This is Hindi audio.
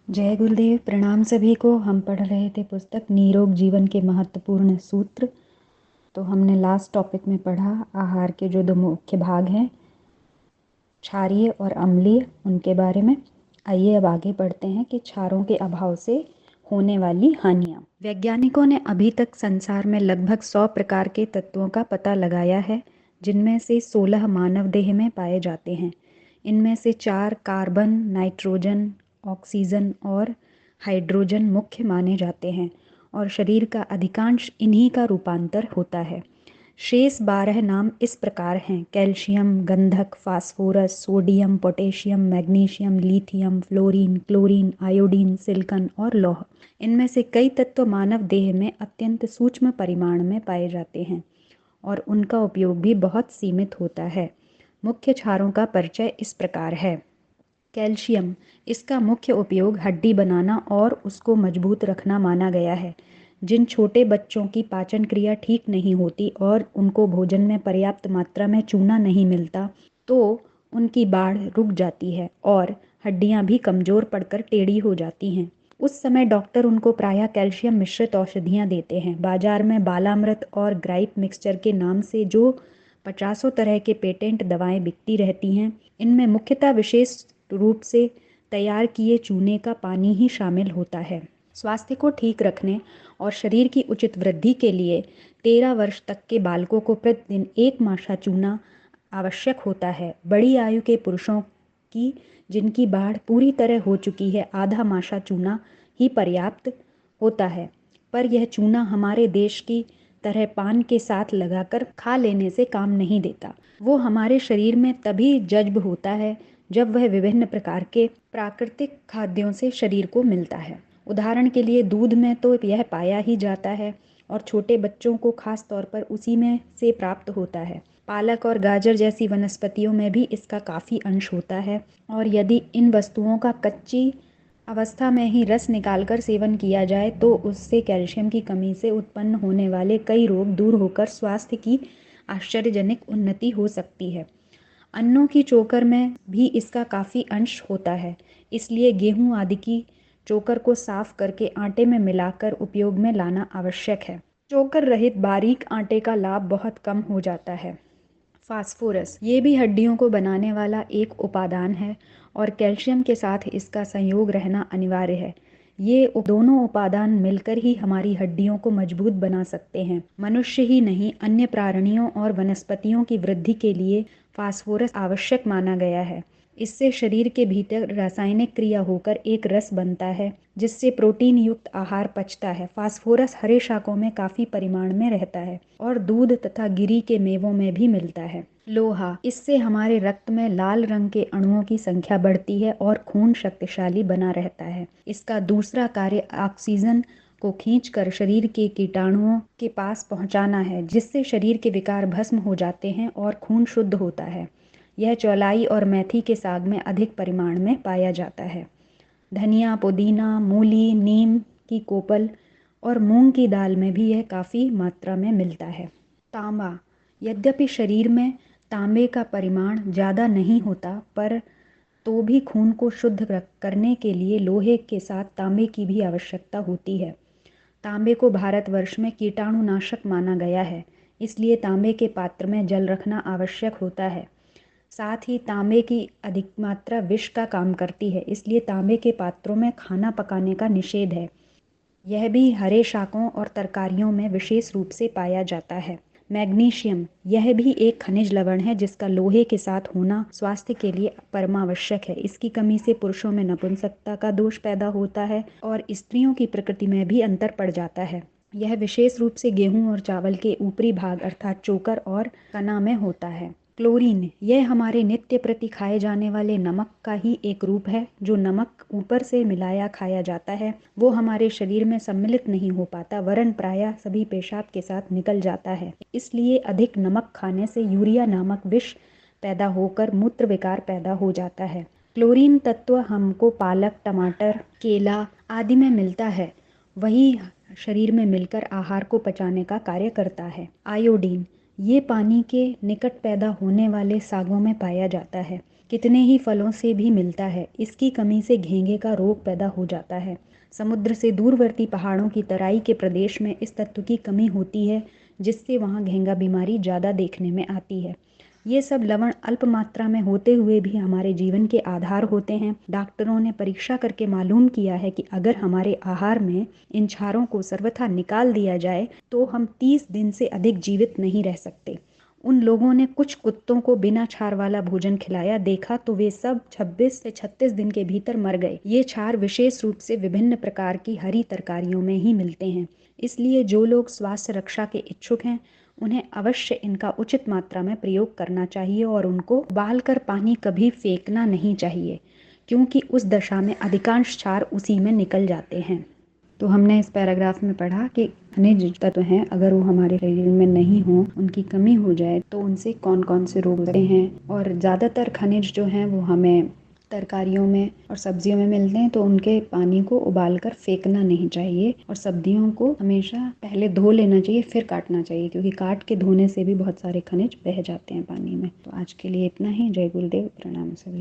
जय गुरुदेव। प्रणाम सभी को। हम पढ़ रहे थे पुस्तक निरोग जीवन के महत्वपूर्ण सूत्र। तो हमने लास्ट टॉपिक में पढ़ा आहार के जो दो मुख्य भाग हैं, क्षारीय और अम्लीय, उनके बारे में। आइए अब आगे बढ़ते हैं कि क्षारों के अभाव से होने वाली हानियाँ। वैज्ञानिकों ने अभी तक संसार में लगभग 100 प्रकार के तत्वों का पता लगाया है, जिनमें से 16 मानव देह में पाए जाते हैं। इनमें से 4 कार्बन, नाइट्रोजन, ऑक्सीजन और हाइड्रोजन मुख्य माने जाते हैं और शरीर का अधिकांश इन्हीं का रूपांतर होता है। शेष 12 नाम इस प्रकार हैं: कैल्शियम, गंधक, phosphorus, sodium, potassium, magnesium, lithium, fluorine, chlorine, iodine, silicon और लौह। इनमें से कई तत्व मानव देह में अत्यंत सूक्ष्म परिमाण में पाए जाते हैं और उनका उपयोग भी बहुत सीमित होता है। मुख्य क्षारों का परिचय इस प्रकार है। कैल्शियम, इसका मुख्य उपयोग हड्डी बनाना और उसको मजबूत रखना माना गया है। जिन छोटे बच्चों की पाचन क्रिया ठीक नहीं होती और उनको भोजन में पर्याप्त मात्रा में चूना नहीं मिलता, तो उनकी बाढ़ रुक जाती है और हड्डियां भी कमज़ोर पड़कर टेढ़ी हो जाती हैं। उस समय डॉक्टर उनको प्रायः कैल्शियम मिश्रित औषधियाँ देते हैं। बाजार में बालामृत और ग्राइप मिक्सचर के नाम से जो 50 तरह के पेटेंट दवाएं बिकती रहती हैं, इनमें मुख्यतः विशेष रूप से तैयार किए चूने का पानी ही शामिल होता है। स्वास्थ्य को ठीक रखने और शरीर की उचित वृद्धि के लिए 13 वर्ष तक के बालकों को प्रतिदिन 1 माशा चूना आवश्यक होता है। बड़ी आयु के पुरुषों की, जिनकी बाढ़ पूरी तरह हो चुकी है, आधा माशा चूना ही पर्याप्त होता है। पर यह चूना हमारे देश की तरह पान के साथ लगाकर खा लेने से काम नहीं देता। वो हमारे शरीर में तभी जज्ब होता है जब वह विभिन्न प्रकार के प्राकृतिक खाद्यों से शरीर को मिलता है। उदाहरण के लिए दूध में तो यह पाया ही जाता है और छोटे बच्चों को खास तौर पर उसी में से प्राप्त होता है। पालक और गाजर जैसी वनस्पतियों में भी इसका काफ़ी अंश होता है और यदि इन वस्तुओं का कच्ची अवस्था में ही रस निकालकर सेवन किया जाए तो उससे कैल्शियम की कमी से उत्पन्न होने वाले कई रोग दूर होकर स्वास्थ्य की आश्चर्यजनक उन्नति हो सकती है। अन्नों की चोकर में भी इसका काफ़ी अंश होता है, इसलिए गेहूं आदि की चोकर को साफ करके आटे में मिलाकर उपयोग में लाना आवश्यक है। चोकर रहित बारीक आटे का लाभ बहुत कम हो जाता है। फास्फोरस, ये भी हड्डियों को बनाने वाला एक उपादान है और कैल्शियम के साथ इसका संयोग रहना अनिवार्य है। ये दोनों उपादान मिलकर ही हमारी हड्डियों को मजबूत बना सकते हैं। मनुष्य ही नहीं, अन्य प्राणियों और वनस्पतियों की वृद्धि के लिए फास्फोरस आवश्यक माना गया है। इससे शरीर के भीतर रासायनिक क्रिया होकर एक रस बनता है, जिससे प्रोटीन युक्त आहार पचता है। फास्फोरस हरे शाकों में काफ़ी परिमाण में रहता है और दूध तथा गिरी के मेवों में भी मिलता है। लोहा, इससे हमारे रक्त में लाल रंग के अणुओं की संख्या बढ़ती है और खून शक्तिशाली बना रहता है। इसका दूसरा कार्य ऑक्सीजन को खींचकर शरीर के कीटाणुओं के पास पहुंचाना है, जिससे शरीर के विकार भस्म हो जाते हैं और खून शुद्ध होता है। यह चौलाई और मेथी के साग में अधिक परिमाण में पाया जाता है। धनिया, पुदीना, मूली, नीम की कोपल और मूंग की दाल में भी यह काफ़ी मात्रा में मिलता है। तांबा, यद्यपि शरीर में तांबे का परिमाण ज़्यादा नहीं होता, पर तो भी खून को शुद्ध करने के लिए लोहे के साथ तांबे की भी आवश्यकता होती है। तांबे को भारतवर्ष में कीटाणुनाशक माना गया है, इसलिए तांबे के पात्र में जल रखना आवश्यक होता है। साथ ही तांबे की अधिक मात्रा विष का काम करती है, इसलिए तांबे के पात्रों में खाना पकाने का निषेध है। यह भी हरे शाकों और तरकारियों में विशेष रूप से पाया जाता है। मैग्नीशियम, यह भी एक खनिज लवण है जिसका लोहे के साथ होना स्वास्थ्य के लिए परमावश्यक है। इसकी कमी से पुरुषों में नपुंसकता का दोष पैदा होता है और स्त्रियों की प्रकृति में भी अंतर पड़ जाता है। यह विशेष रूप से गेहूं और चावल के ऊपरी भाग अर्थात चोकर और कना में होता है। क्लोरीन, यह हमारे नित्य प्रति खाए जाने वाले नमक का ही एक रूप है। जो नमक ऊपर से मिलाया खाया जाता है वो हमारे शरीर में सम्मिलित नहीं हो पाता, वरन प्रायः सभी पेशाब के साथ निकल जाता है। इसलिए अधिक नमक खाने से यूरिया नामक विष पैदा होकर मूत्र विकार पैदा हो जाता है। क्लोरीन तत्व हमको पालक, टमाटर, केला आदि में मिलता है, वही शरीर में मिलकर आहार को पचाने का कार्य करता है। आयोडीन, ये पानी के निकट पैदा होने वाले सागों में पाया जाता है। कितने ही फलों से भी मिलता है। इसकी कमी से घेंघे का रोग पैदा हो जाता है। समुद्र से दूरवर्ती पहाड़ों की तराई के प्रदेश में इस तत्व की कमी होती है, जिससे वहाँ घेंघा बीमारी ज़्यादा देखने में आती है। ये सब लवण अल्प मात्रा में होते हुए भी हमारे जीवन के आधार होते हैं। डॉक्टरों ने परीक्षा करके मालूम किया है कि अगर हमारे आहार में इन क्षारों को सर्वथा निकाल दिया जाए तो हम 30 दिन से अधिक जीवित नहीं रह सकते। उन लोगों ने कुछ कुत्तों को बिना क्षार वाला भोजन खिलाया, देखा तो वे सब 26 से 36 दिन के भीतर मर गए। ये क्षार विशेष रूप से विभिन्न प्रकार की हरी तरकारियों में ही मिलते हैं। इसलिए जो लोग स्वास्थ्य रक्षा के इच्छुक हैं उन्हें अवश्य इनका उचित मात्रा में प्रयोग करना चाहिए और उनको उबालकर पानी कभी फेंकना नहीं चाहिए, क्योंकि उस दशा में अधिकांश क्षार उसी में निकल जाते हैं। तो हमने इस पैराग्राफ में पढ़ा कि खनिज तत्व हैं, अगर वो हमारे शरीर में नहीं हो, उनकी कमी हो जाए तो उनसे कौन कौन से रोग होते हैं। और ज़्यादातर खनिज जो हैं वो हमें तरकारियों में और सब्जियों में मिलते हैं, तो उनके पानी को उबालकर फेंकना नहीं चाहिए और सब्जियों को हमेशा पहले धो लेना चाहिए फिर काटना चाहिए, क्योंकि काट के धोने से भी बहुत सारे खनिज बह जाते हैं पानी में। तो आज के लिए इतना ही। जय गुरुदेव, प्रणाम सभी।